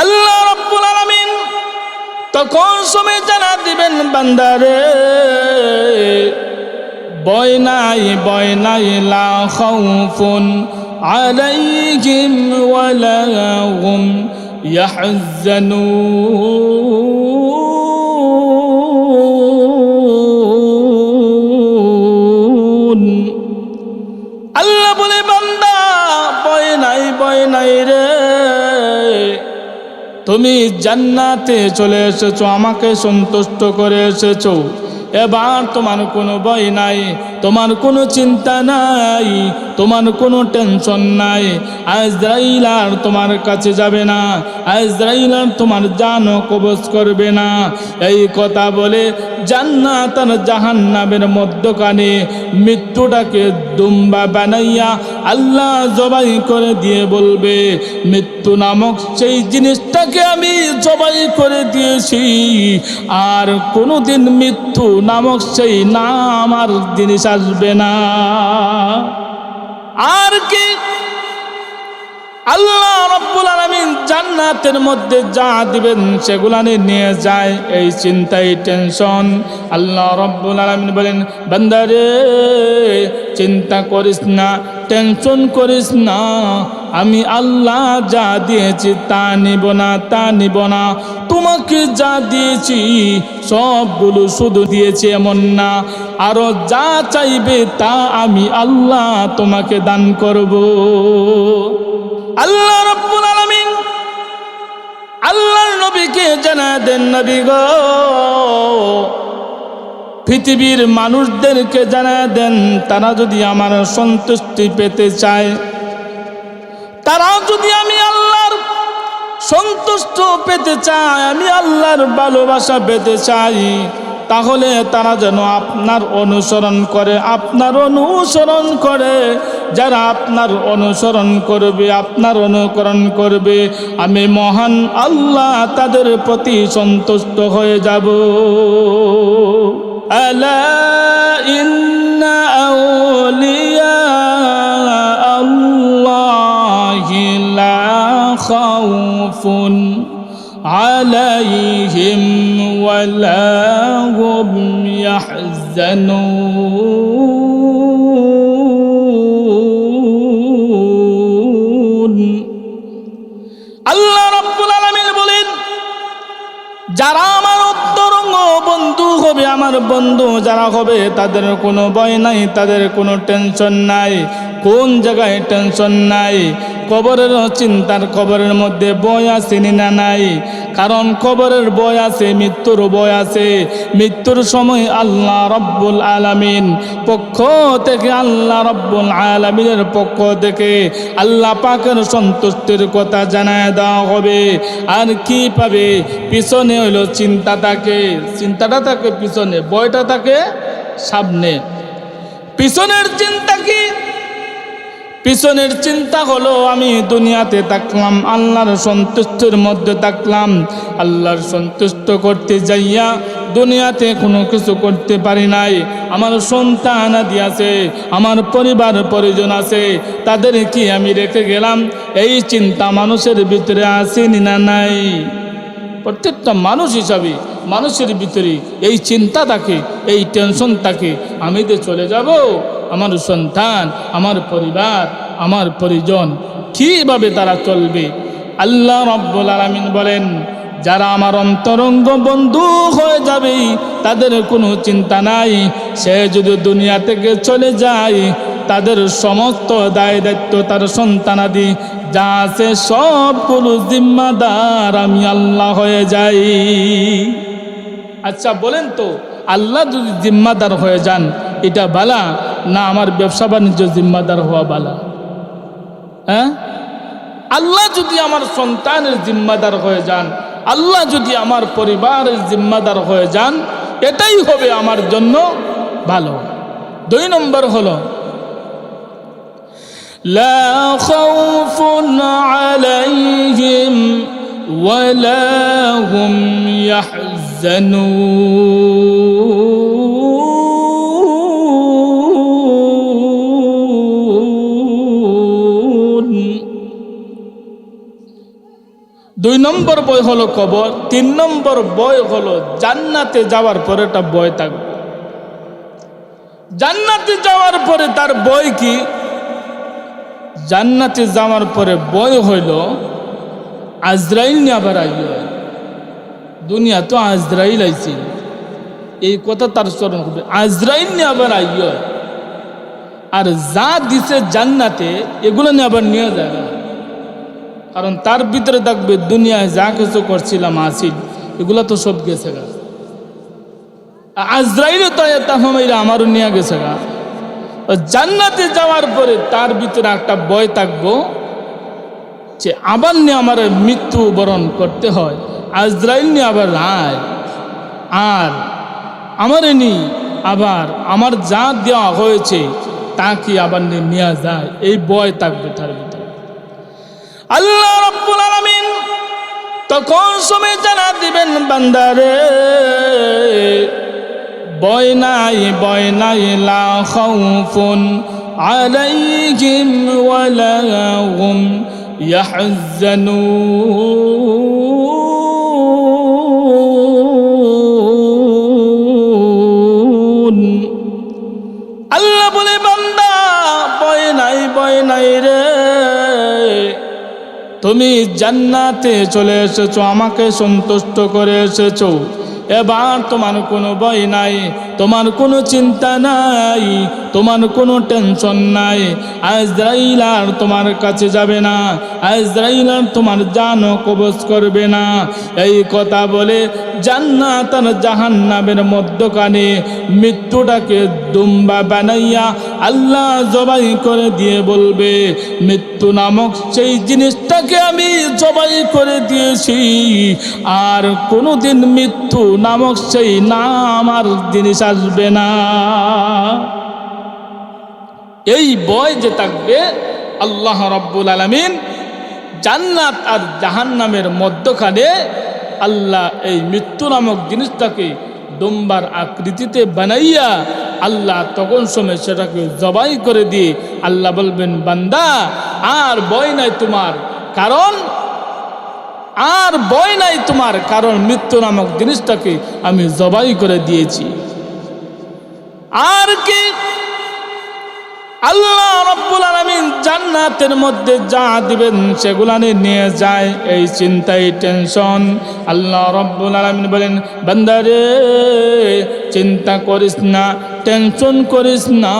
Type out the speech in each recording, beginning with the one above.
আল্লাহ রাব্বুল আলামিন তখন সময় জানা দিবেন বান্দারে ভয় নাই লা খাউফুন আলাইহিম ওয়ালা হুম ইয়াহজানুন। আল্লাহ বলে বান্দা ভয় নাই রে, তুমি জান্নাতে চলে এসেছো, আমাকে সন্তুষ্ট করে এসেছো, এবার তোমার কোনো ভয় নাই, তোমার কোনো চিন্তা নাই, তোমার কোনো টেনশন নাই। আজরাইল আর তোমার কাছে যাবে না, আজরাইল আর তোমার জানও কবজ করবে না। এই কথা বলে জান্নাত আর জাহান্নামের মধ্যখানে মৃত্যুটাকে দুম্বা বানাইয়া আল্লাহ জবাই করে দিয়ে বলবে, মৃত্যু নামক সেই জিনিসটাকে আমি জবাই করে দিয়েছি, আর কোনোদিন মৃত্যু নামক সেই নাম আর জিনিস আসবে না। আর কি আল্লাহ রাব্বুল আলামিন জান্নাতের মধ্যে যা দিবেন সেগুলা নিয়ে যায়, এই চিন্তাই টেনশন। আল্লাহ রাব্বুল আলামিন বলেন, বান্দারে চিন্তা করিস না, টেনশন করিস না, আমি আল্লাহ যা দিয়েছি তা নিব না। তোমাকে যা দিয়েছি সবগুলো শুধু দিয়েছি এমন না, আরো যা চাইবে তা আমি আল্লাহ তোমাকে দান করব। আল্লাহ রাব্বুল আলামিন আল্লাহর নবীকে জানায় দেন, নবী গো পৃথিবীর মানুষদেরকে জানায় দেন, তারা যদি আমার সন্তুষ্টি পেতে চায়, তারা যদি আমি আল্লাহর সন্তুষ্ট পেতে চায়, আমি আল্লাহর ভালোবাসা পেতে চাই, তাহলে তারা যেন আপনার অনুসরণ করে। যারা আপনার অনুসরণ করবে, আপনার অনুকরণ করবে, আমি মহান আল্লাহ তাদের প্রতি সন্তুষ্ট হয়ে যাব। আলা ইন্না আউলিয়া আল্লাহি লা খাউফুন আলাইহিম ওয়ালা হুম ইয়াহজানুন। আল্লাহ রাব্বুল আলামিন বলেন, যারা আমার অন্তরঙ্গ বন্ধু হবে, আমার বন্ধু যারা হবে, তাদের কোনো ভয় নাই, তাদের কোনো টেনশন নাই। কোন জায়গায় টেনশন নাই? কবরের চিন্তার, কবরের মধ্যে ভয় আছে না নাই? কারণ কবরের ভয় আছে, মৃত্যুর ভয় আছে। মৃত্যুর সময় আল্লাহ রাব্বুল আলামিন পক্ষ থেকে, আল্লাহ রাব্বুল আলামিনের পক্ষ থেকে আল্লাহ পাকের সন্তুষ্টির কথা জানায় দেওয়া হবে। আর কি পাবে? পিছনে হইল চিন্তা থাকে, চিন্তাটা থাকে পিছনে, ভয়টা থাকে সামনে। পিছনের চিন্তা কি? পিছনের চিন্তা হলো, আমি দুনিয়াতে থাকলাম, আল্লাহর সন্তুষ্টির মধ্যে থাকলাম, আল্লাহর সন্তুষ্ট করতে যাইয়া দুনিয়াতে কোনো কিছু করতে পারি নাই। আমার সন্তান আদি আছে, আমার পরিবার পরিজন আছে, তাদের কি আমি রেখে গেলাম? এই চিন্তা মানুষের ভিতরে আসেনি না নাই? প্রত্যেকটা মানুষ হিসাবে মানুষের ভিতরে এই চিন্তা থাকে, এই টেনশন থাকে, আমি যে চলে যাব, আমার সন্তান, আমার পরিবার, আমার পরিজন কিভাবে তারা চলবে? আল্লাহ রাব্বুল আলামিন বলেন, যারা আমার অন্তরঙ্গ বন্ধু হয়ে যাবে, তাদের কোনো চিন্তা নাই। সে যদি দুনিয়া থেকে চলে যায়, তাদের সমস্ত দায় দায়িত্ব, তার সন্তানাদি যা আছে সবগুলো জিম্মাদার আমি আল্লাহ হয়ে যাই। আচ্ছা বলেন তো, আল্লাহ যদি জিম্মাদার হয়ে যান, এটা বালা না আমার ব্যবসা বাণিজ্য জিম্মাদার হওয়া বালা? হ্যাঁ, আল্লাহ যদি আমার সন্তানের জিম্মাদার হয়ে যান, আল্লাহ যদি আমার পরিবারের জিম্মাদার হয়ে যান, এটাই হবে আমার জন্য ভালো। 2 নম্বর হলো, লা খাউফুন আলাইহিম ওয়ালা হুম ইয়াহজানুন। 2 নম্বর ভয় হলো কবর, 3 নম্বর ভয় হলো জান্নাতে যাওয়ার পরে একটা ভয় থাকবে। জান্নাতে যাওয়ার পরে তার ভয় কি? জান্নাতে যাওয়ার পরে ভয় হইল আজরাইল নিয়ে আবার আইল। দুনিয়া তো আজরাইল আইছে, এই কথা তার স্মরণ করবে। আজরাইল নিয়ে আবার আইল, আর যা দিছে জান্নাতে এগুলো নিয়ে আবার নিয়ে যায় না। কারণ তার ভিতরে থাকবে দুনিয়ায় যা কিছু করছিলাম আসিল, এগুলো তো সব গেছে গা। আজরাইলও তো এটা আমারও নিয়ে গেছে গা। জান্নাতে যাওয়ার পরে তার ভিতরে একটা ভয় থাকবো যে আবার নিয়ে আমার মৃত্যু বরণ করতে হয়, আজরাইল নিয়ে আবার রায়, আর আমার নি আবার আমার যা দেওয়া হয়েছে তা কি আবার নিয়ে যায়, এই ভয় থাকবে তার ভিতরে। আল্লাহ রাব্বুল আলামিন তখন সময় জানা দিবেন, বান্দারে ভয় নাই, ভয় নাই, লা খাউফুন আলাইহিম ওয়ালা হুম ইয়াহজানুন। আল্লাহ বলে, বান্দা ভয় নাই, ভয় নাই রে, তুমি জান্নাতে চলে এসেছো, আমাকে সন্তুষ্ট করে এসেছো, এবার তোমার কোনো ভয় নাই, তোমার কোনো চিন্তা নাই, তোমার কোনো টেনশন নাই। আজরাইল আর তোমার কাছে যাবে না, আজরাইল আর তোমার জানও কবজ করবে না। এই কথা বলে জান্নাত আর জাহান্নামের মধ্যখানে মৃত্যুটাকে দুম্বা বানাইয়া আল্লাহ জবাই করে দিয়ে বলবে, মৃত্যু নামক সেই জিনিসটাকে আমি জবাই করে দিয়েছি, আর কোনোদিন মৃত্যু নামক সেই নাম আর জিনিস আসবে না। এই ভয় যে থাকবে, আল্লাহ রাব্বুল আলামিন জান্নাত আর জাহান্নামের মধ্যখানে আল্লাহ এই মৃত্যু নামক জিনিসটাকে দুম্বার আকৃতিতে বানাইয়া আল্লাহ তখন সময় সেটাকে জবাই করে দিয়ে আল্লাহ বলবেন, বান্দা আর ভয় নাই তোমার, কারণ আর ভয় নাই তোমার, কারণ মৃত্যু নামক জিনিসটাকে আমি জবাই করে দিয়েছি। আর কি আল্লাহ রাব্বুল আলামিন জান্নাতের মধ্যে যা দিবেন সেগুলা নিয়ে যায়, এই চিন্তাই টেনশন। আল্লাহ রাব্বুল আলামিন বলেন, বান্দারে চিন্তা করিস না, টেনশন করিস না,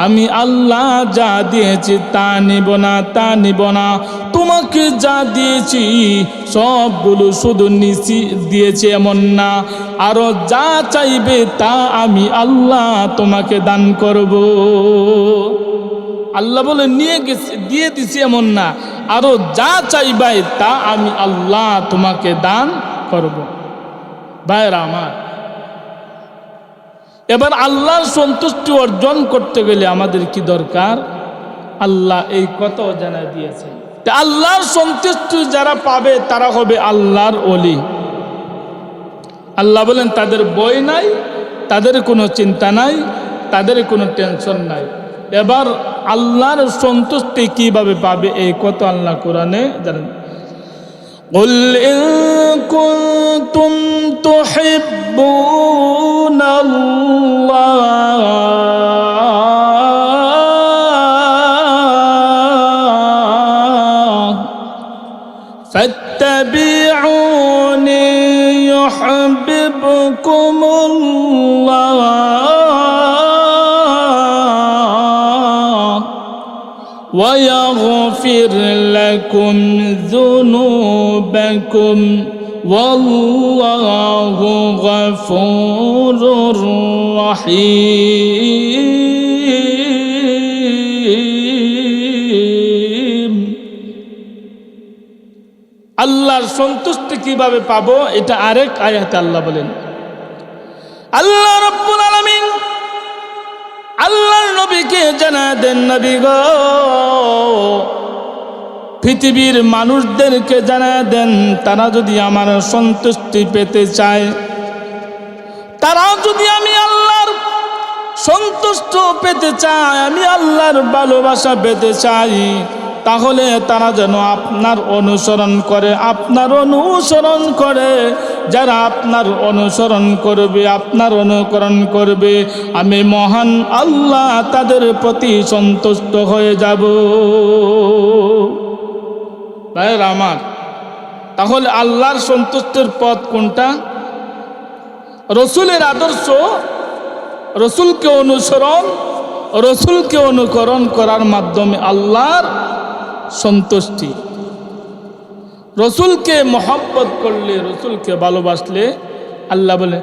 আমি আল্লাহ যা দিয়েছি তা নিব না, তা নিব না। তোমাকে যা দিয়েছি সবগুলো শুধু দিয়েছি এমন না, আরো যা চাইবে তা আমি আল্লাহ তোমাকে দান করব। আল্লাহ বলে নিয়ে গেছে, দিয়ে দিছি এমন না, আরো যা চাইবে তা আমি আল্লাহ তোমাকে দান করব। ভাইরা আমার, এবার আল্লাহর সন্তুষ্টি অর্জন করতে গেলে আমাদের কি দরকার? আল্লাহ এই কথাও জানা দিয়েছে, আল্লাহর সন্তুষ্টি যারা পাবে তারা হবে আল্লাহর ওলি। আল্লাহ বলেন তাদের ভয় নাই, তাদের কোনো চিন্তা নাই, তাদের কোনো টেনশন নাই। এবার আল্লাহর সন্তুষ্টি কিভাবে পাবে এই কথা আল্লাহ কোরআনে জানেন। قل إن كنتم تحبون الله فاتبعوني يحببكم الله ويغفر لكم ذنوبكم والله غفور رحيم। আল্লাহর সন্তুষ্টি কিভাবে পাবো এটা আরেক আয়াতে আল্লাহ বলেন। আল্লাহ রাব্বুল আলামিন আল্লাহর নবীকে জানা দেন, নবী গো পৃথিবীর মানুষদেরকে জানা দেন, তারা যদি আমার সন্তুষ্টি পেতে চায়, তারা যদি আমি আল্লাহর সন্তুষ্ট পেতে চায়, আমি আল্লাহর ভালোবাসা পেতে চাই, তাহলে তারা যেন আপনার অনুসরণ করে, আপনার অনুসরণ করে। যারা আপনার অনুসরণ করবে, আপনার অনুকরণ করবে, আমি মহান আল্লাহ তাদের প্রতি সন্তুষ্ট হয়ে যাব। ভাইরা আমার, তাহলে আল্লাহর সন্তুষ্টির পথ কোনটা? রসুলের আদর্শ, রসুলকে অনুসরণ, রসুলকে অনুকরণ করার মাধ্যমে আল্লাহর সন্তুষ্টি। রসুলকে মহব্বত করলে, রসুলকে ভালোবাসলে আল্লাহ বলে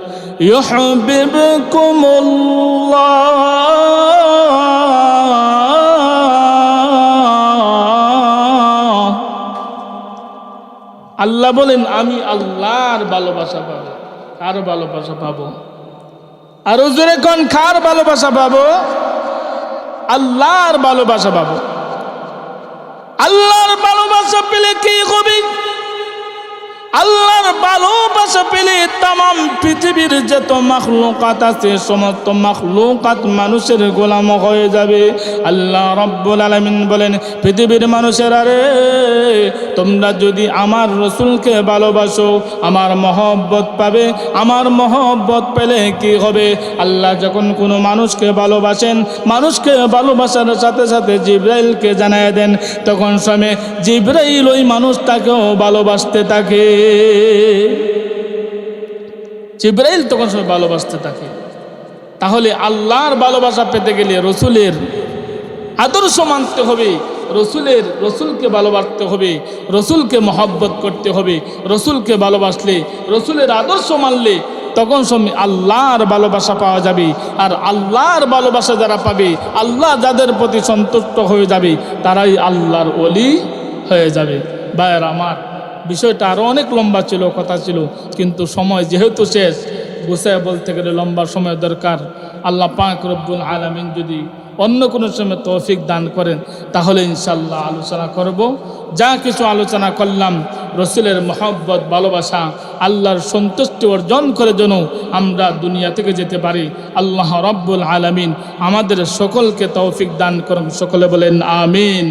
ইউহিব্বুকুমুল্লাহ। আল্লাহ বলেন আমি আল্লাহর ভালোবাসা পাবো। কার ভালোবাসা পাবো? আরো জোরে কোন, কার ভালোবাসা পাবো? আল্লাহর ভালোবাসা পাবো। আল্লাহর ভালোবাসা পেলে কি হবে? আল্লাহর ভালোবাসা পেলে তামাম পৃথিবীর যত মাখলুকাত আছে সমস্ত মাখলুকাত মানুষের গোলাম হয়ে যাবে। আল্লাহ রাব্বুল আলামিন বলেন, পৃথিবীর মানুষেরা রে, তোমরা যদি আমার রসুলকে ভালোবাসো আমার মহব্বত পাবে। আমার মহব্বত পেলে কি হবে? আল্লাহ যখন কোনো মানুষকে ভালোবাসেন, মানুষকে ভালোবাসার সাথে সাথে জিবরাইলকে জানায় দেন, তখন সময় জিবরাইল ওই মানুষটাকেও ভালোবাসতে থাকে। জিবরাইল তখন সবাই ভালোবাসতে থাকে। তাহলে আল্লাহর ভালোবাসা পেতে গেলে রসুলের আদর্শ মানতে হবে, রসুলকে ভালোবাসতে হবে, রসুলকে মহব্বত করতে হবে। রসুলকে ভালোবাসলে, রসুলের আদর্শ মানলে তখন সময় আল্লাহর ভালোবাসা পাওয়া যাবে। আর আল্লাহর ভালোবাসা যারা পাবে, আল্লাহ যাদের প্রতি সন্তুষ্ট হয়ে যাবে, তারাই আল্লাহর ওলি হয়ে যাবে। ভাইয়ের আমার, বিষয়টা আরও অনেক লম্বা ছিল, কথা ছিল, কিন্তু সময় যেহেতু শেষ, গুছায় বলতে গেলে লম্বা সময় দরকার। আল্লাহ পাক রব্বুল আলামিন যদি অন্য কোনো সময় তৌফিক দান করেন তাহলে ইনশাল্লাহ আলোচনা করব। যা কিছু আলোচনা করলাম, রসুলের মহব্বত, ভালোবাসা, আল্লাহর সন্তুষ্টি অর্জন করে যেন আমরা দুনিয়া থেকে যেতে পারি। আল্লাহ রব্বুল আলামিন আমাদের সকলকে তৌফিক দান করুন। সকলে বলেন আমিন।